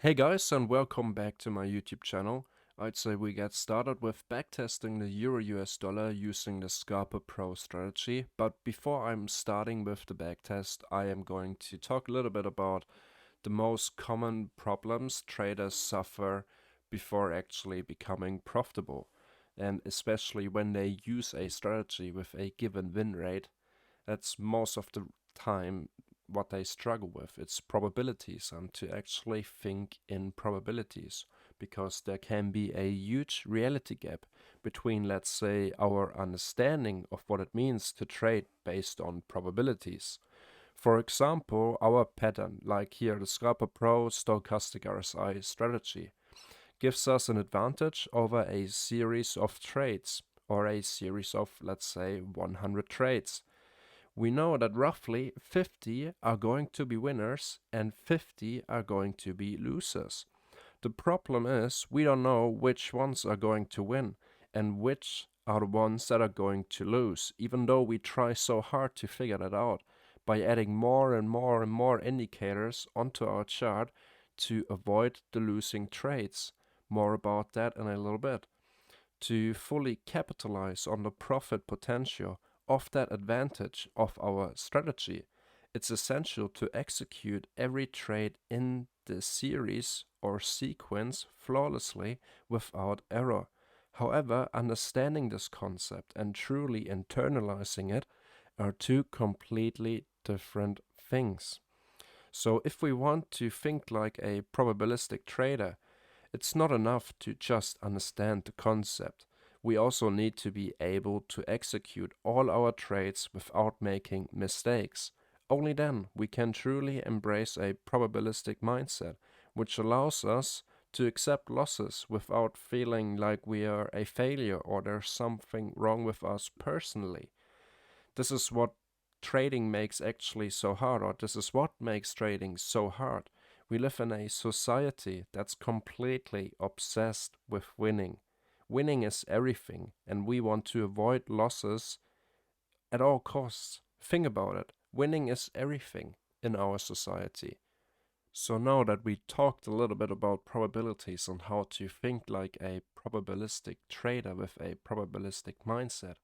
Hey guys, and welcome back to my YouTube channel. I'd say we get started with backtesting the Euro-US dollar using the Scalper Pro strategy. But before I'm starting with the backtest, I am going to talk a little bit about the most common problems traders suffer before actually becoming profitable. And especially when they use a strategy with a given win rate, that's most of the time what they struggle with. It's probabilities and to actually think in probabilities, because there can be a huge reality gap between, let's say, our understanding of what it means to trade based on probabilities. For example, our pattern, like here the Scalper Pro Stochastic RSI strategy, gives us an advantage over a series of trades or a series of, let's say, 100 trades. We know that roughly 50 are going to be winners and 50 are going to be losers. The problem is we don't know which ones are going to win and which are the ones that are going to lose, even though we try so hard to figure that out by adding more and more and more indicators onto our chart to avoid the losing trades. More about that in a little bit. To fully capitalize on the profit potential of that advantage of our strategy, it's essential to execute every trade in the series or sequence flawlessly without error. However, understanding this concept and truly internalizing it are two completely different things. So if we want to think like a probabilistic trader, it's not enough to just understand the concept. We also need to be able to execute all our trades without making mistakes. Only then we can truly embrace a probabilistic mindset, which allows us to accept losses without feeling like we are a failure or there's something wrong with us personally. This is what trading makes actually so hard, or this is what makes trading so hard. We live in a society that's completely obsessed with winning. Winning is everything, and we want to avoid losses at all costs. Think about it. Winning is everything in our society. So now that we talked a little bit about probabilities and how to think like a probabilistic trader with a probabilistic mindset,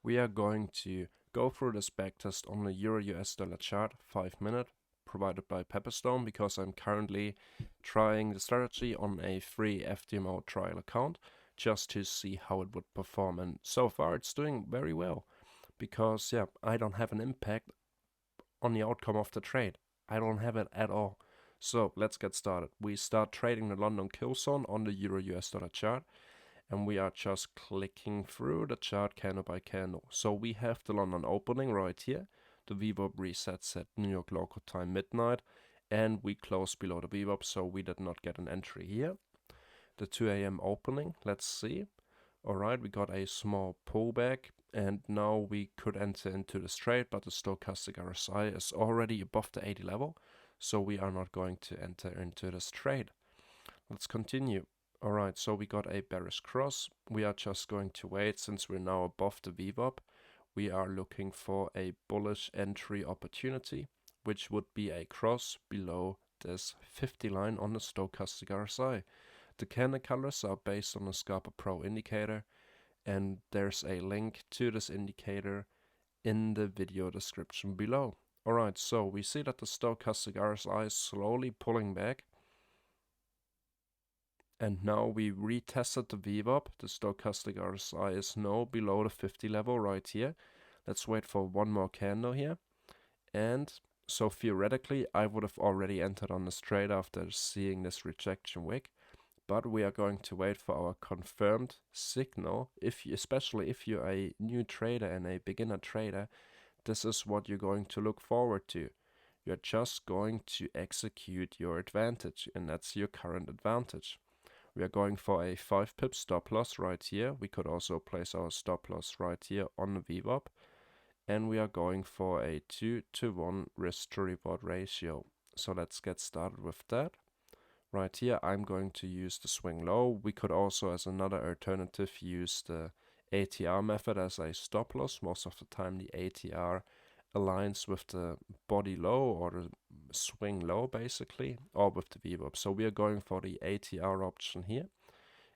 we are going to go through this backtest on the Euro-US dollar chart, 5 minute, provided by Pepperstone, because I'm currently trying the strategy on a free FTMO trial account just to see how it would perform. And so far it's doing very well because, yeah, I don't have an impact on the outcome of the trade. I don't have it at all. So let's get started. We start trading the London kill zone on the Euro-US dollar chart, and we are just clicking through the chart candle by candle. So we have the London opening right here. The VWAP resets at New York local time midnight, and we close below the VWAP, so we did not get an entry here. The 2 a.m. opening, let's see. Alright, we got a small pullback, and now we could enter into this trade, but the stochastic RSI is already above the 80 level, so we are not going to enter into this trade. Let's continue. Alright, so we got a bearish cross. We are just going to wait since we're now above the VWAP. We are looking for a bullish entry opportunity, which would be a cross below this 50 line on the stochastic RSI. The candle colors are based on the Scalper Pro indicator, and there's a link to this indicator in the video description below. Alright, so we see that the stochastic RSI is slowly pulling back. And now we retested the VWAP. The stochastic RSI is now below the 50 level right here. Let's wait for one more candle here. And so theoretically, I would have already entered on this trade after seeing this rejection wick. But we are going to wait for our confirmed signal. Especially if you're a new trader and a beginner trader, this is what you're going to look forward to. You're just going to execute your advantage, and that's your current advantage. We are going for a 5 pip stop loss right here. We could also place our stop loss right here on the VWAP. And we are going for a 2-to-1 risk to reward ratio. So let's get started with that. Right here, I'm going to use the swing low. We could also, as another alternative, use the ATR method as a stop loss. Most of the time, the ATR aligns with the body low or the swing low basically, or with the VWAP. So we are going for the ATR option here,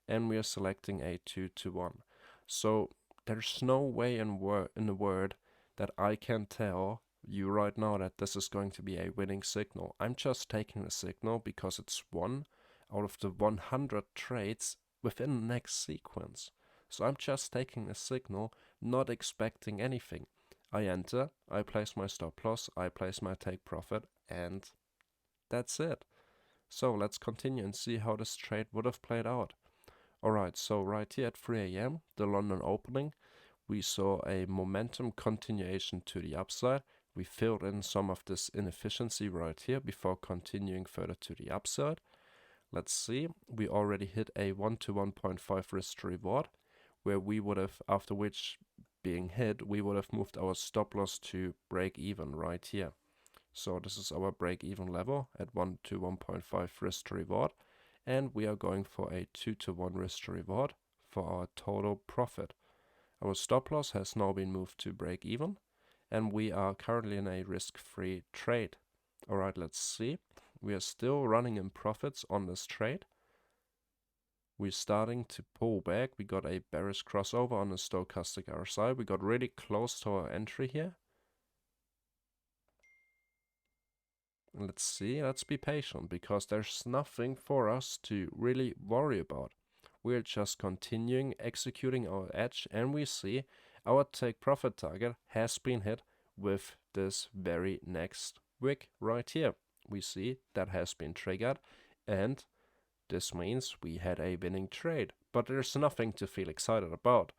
and we are selecting a 2-to-1. So there's no way in the world that I can tell you right now that this is going to be a winning signal. I'm just taking the signal because it's one out of the 100 trades within the next sequence. So I'm just taking the signal, not expecting anything. I enter, I place my stop loss, I place my take profit, and that's it. So let's continue and see how this trade would have played out. Alright, so right here at 3 AM, the London opening, we saw a momentum continuation to the upside. We filled in some of this inefficiency right here before continuing further to the upside. Let's see, we already hit a 1 to 1.5 risk to reward, where we would have, after which being hit, we would have moved our stop loss to break even right here. So this is our break even level at 1 to 1.5 risk to reward, and we are going for a 2 to 1 risk to reward for our total profit. Our stop loss has now been moved to break even, and we are currently in a risk-free trade. Alright, let's see. We are still running in profits on this trade. We're starting to pull back. We got a bearish crossover on the stochastic RSI. We got really close to our entry here. Let's see, let's be patient, because there's nothing for us to really worry about. We're just continuing executing our edge, and we see our take profit target has been hit with this very next wick right here. We see that has been triggered, and this means we had a winning trade. But there's nothing to feel excited about,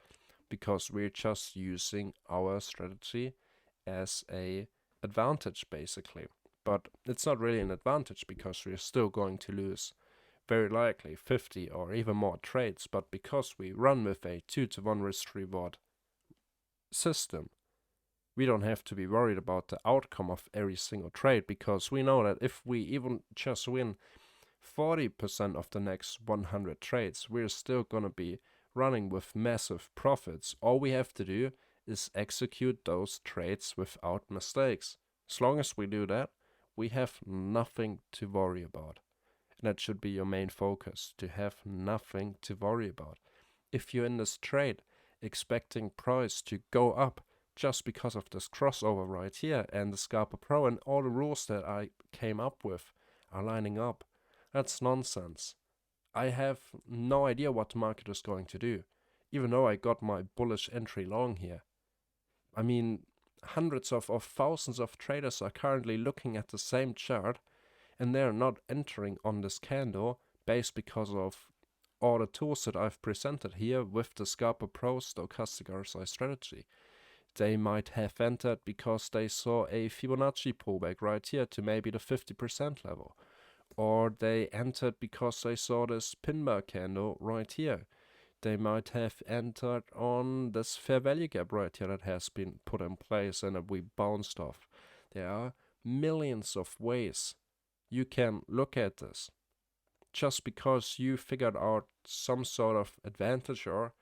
because we're just using our strategy as a advantage basically. But it's not really an advantage, because we're still going to lose very likely 50 or even more trades. But because we run with a 2 to 1 risk reward system, we don't have to be worried about the outcome of every single trade, because we know that if we even just win 40% of the next 100 trades, we're still gonna be running with massive profits. All we have to do is execute those trades without mistakes. As long as we do that, we have nothing to worry about. And that should be your main focus, to have nothing to worry about. If you're in this trade expecting price to go up just because of this crossover right here and the Scalper Pro and all the rules that I came up with are lining up, that's nonsense. I have no idea what the market is going to do, even though I got my bullish entry long here. I mean, hundreds of thousands of traders are currently looking at the same chart, and they're not entering on this candle based because of all the tools that I've presented here with the Scalper Pro stochastic RSI strategy. They might have entered because they saw a Fibonacci pullback right here to maybe the 50% level. Or they entered because they saw this pin bar candle right here. They might have entered on this fair value gap right here that has been put in place and that we bounced off. There are millions of ways you can look at this. Just because you figured out some sort of advantage or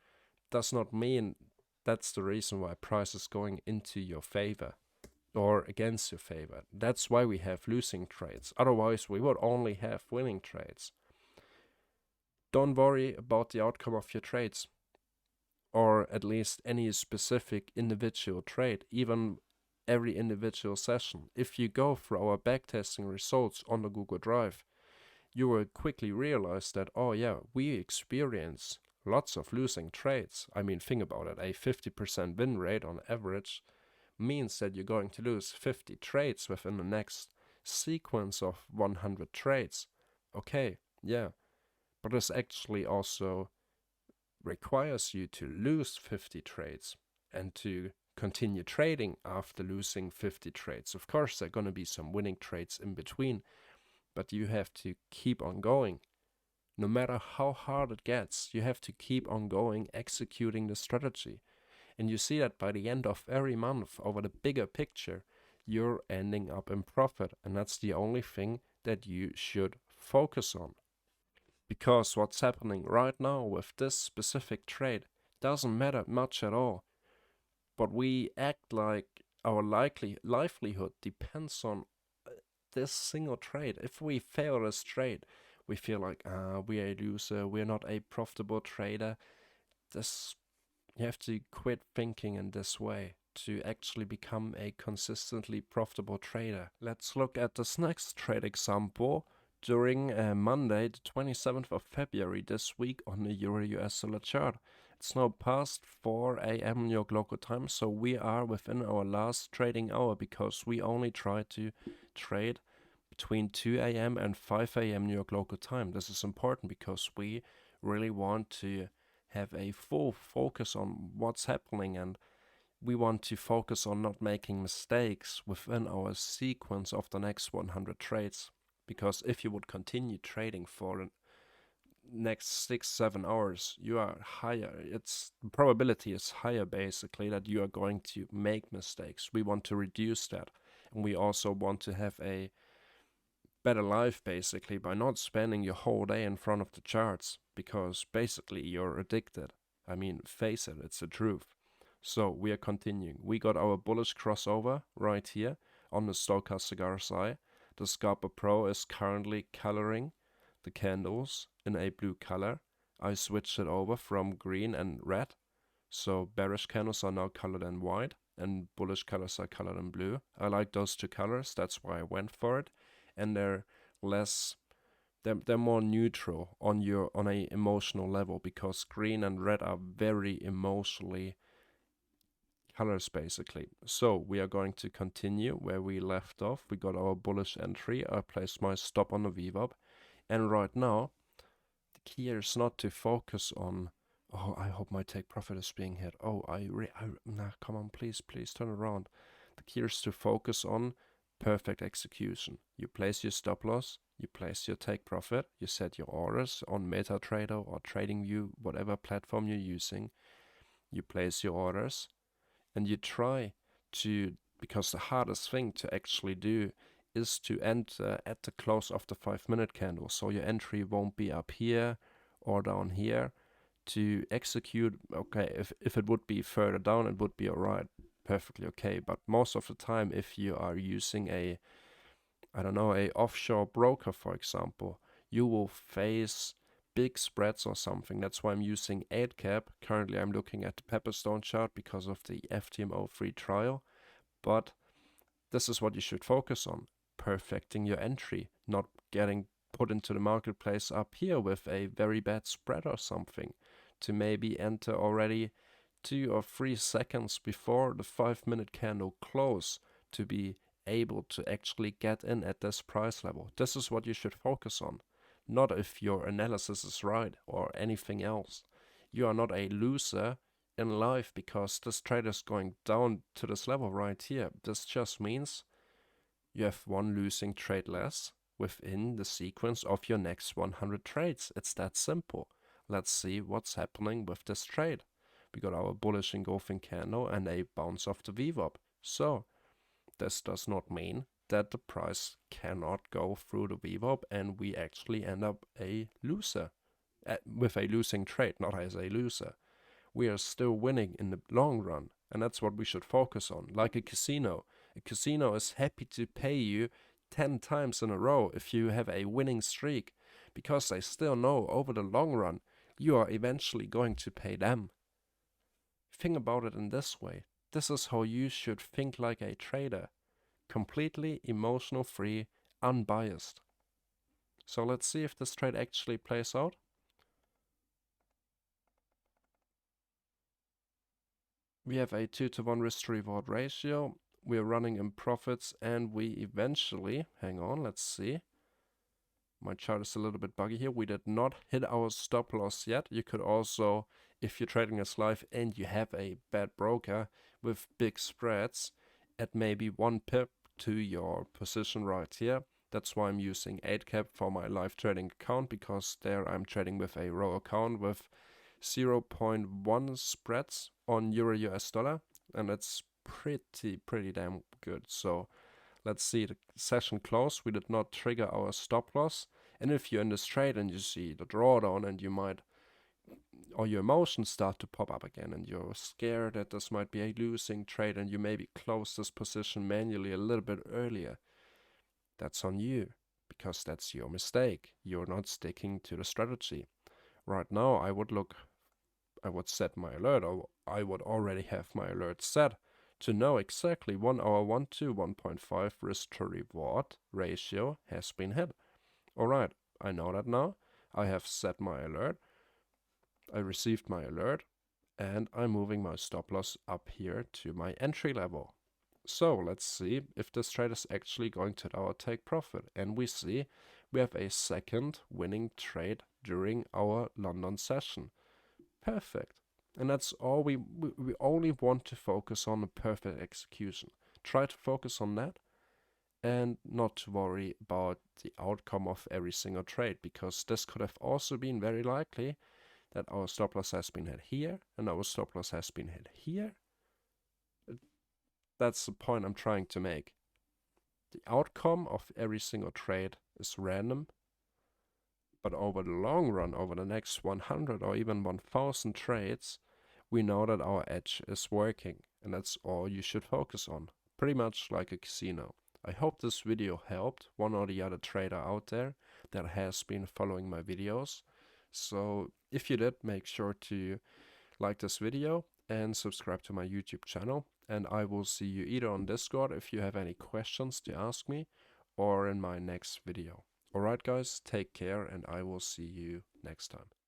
does not mean that's the reason why price is going into your favor or against your favor. That's why we have losing trades. Otherwise, we would only have winning trades. Don't worry about the outcome of your trades, or at least any specific individual trade, even every individual session. If you go through our backtesting results on the Google Drive, you will quickly realize that, oh yeah, we experience lots of losing trades. I mean, think about it, a 50% win rate on average means that you're going to lose 50 trades within the next sequence of 100 trades. Okay, yeah, but this actually also requires you to lose 50 trades and to continue trading after losing 50 trades. Of course, there are going to be some winning trades in between, but you have to keep on going. No matter how hard it gets, you have to keep on going, executing the strategy. And you see that by the end of every month, over the bigger picture, you're ending up in profit. And that's the only thing that you should focus on. Because what's happening right now with this specific trade doesn't matter much at all. But we act like our livelihood depends on this single trade. If we fail this trade, we feel like, we are a loser, we're not a profitable trader. You have to quit thinking in this way to actually become a consistently profitable trader. Let's look at this next trade example during Monday, the 27th of February this week on the Euro-US dollar chart. It's now past 4 a.m. New York local time, so we are within our last trading hour because we only try to trade between 2 a.m. and 5 a.m. New York local time. This is important because we really want to have a full focus on what's happening, and we want to focus on not making mistakes within our sequence of the next 100 trades. Because if you would continue trading for the next 6-7 hours, you are higher. The probability is higher basically that you are going to make mistakes. We want to reduce that, and we also want to have a better life basically by not spending your whole day in front of the charts, because basically you're addicted. I mean, face it, it's the truth. So we are continuing. We got our bullish crossover right here on the stochastic RSI. The Scalper Pro is currently coloring the candles in a blue color. I switched it over from green and red. So bearish candles are now colored in white and bullish colors are colored in blue. I like those two colors, that's why I went for it. And they're more neutral on a emotional level, because green and red are very emotionally colors basically. So we are going to continue where we left off. We got our bullish entry. I placed my stop on the VWAP, and right now the key here is not to focus on, oh, I hope my take profit is being hit. Oh, nah, come on, please turn around. The key is to focus on perfect execution. You place your stop loss, you place your take profit, you set your orders on MetaTrader or TradingView, whatever platform you're using. You place your orders and you try to, because the hardest thing to actually do is to enter at the close of the 5-minute candle. So your entry won't be up here or down here. To execute, okay, if it would be further down, it would be alright, perfectly okay. But most of the time, if you are using a offshore broker, for example, you will face big spreads or something. That's why I'm using 8-cap. Currently, I'm looking at the Pepperstone chart because of the FTMO free trial. But this is what you should focus on, perfecting your entry, not getting put into the marketplace up here with a very bad spread or something, to maybe enter already 2 or 3 seconds before the 5-minute candle close to be able to actually get in at this price level. This is what you should focus on, not if your analysis is right or anything else. You are not a loser in life because this trade is going down to this level right here. This just means you have one losing trade less within the sequence of your next 100 trades. It's that simple. Let's see what's happening with this trade. We got our bullish engulfing candle and a bounce off the VWAP. So this does not mean that the price cannot go through the VWAP and we actually end up a loser, with a losing trade, not as a loser. We are still winning in the long run, and that's what we should focus on. Like a casino. A casino is happy to pay you 10 times in a row if you have a winning streak, because they still know over the long run you are eventually going to pay them. Think about it in this way. This is how you should think like a trader. Completely emotional free, unbiased. So let's see if this trade actually plays out. We have a 2-to-1 risk to reward ratio. We're running in profits, and we eventually, hang on, let's see. My chart is a little bit buggy here. We did not hit our stop loss yet. You could also, if you're trading this live and you have a bad broker with big spreads, add maybe 1 pip to your position right here. That's why I'm using 8-cap for my live trading account, because there I'm trading with a row account with 0.1 spreads on Euro US dollar, and it's pretty damn good. So let's see the session close. We did not trigger our stop loss, and if you're in this trade and you see the drawdown and you might or your emotions start to pop up again and you're scared that this might be a losing trade and you maybe close this position manually a little bit earlier, that's on you, because that's your mistake. You're not sticking to the strategy. Right now, I would set my alert, or I would already have my alert set to know exactly 1 hour 1 to 1.5 risk to reward ratio has been hit. Alright, I know that now. I have set my alert. I received my alert, and I'm moving my stop loss up here to my entry level. So let's see if this trade is actually going to our take profit. And we see we have a second winning trade during our London session. Perfect. And that's all we only want to focus on, a perfect execution. Try to focus on that and not to worry about the outcome of every single trade, because this could have also been very likely that our stop loss has been hit here and our stop loss has been hit here. That's the point I'm trying to make. The outcome of every single trade is random, but over the long run, over the next 100 or even 1000 trades, we know that our edge is working, and that's all you should focus on. Pretty much like a casino. I hope this video helped one or the other trader out there that has been following my videos. So if you did, make sure to like this video and subscribe to my YouTube channel. And I will see you either on Discord if you have any questions to ask me, or in my next video. Alright guys, take care, and I will see you next time.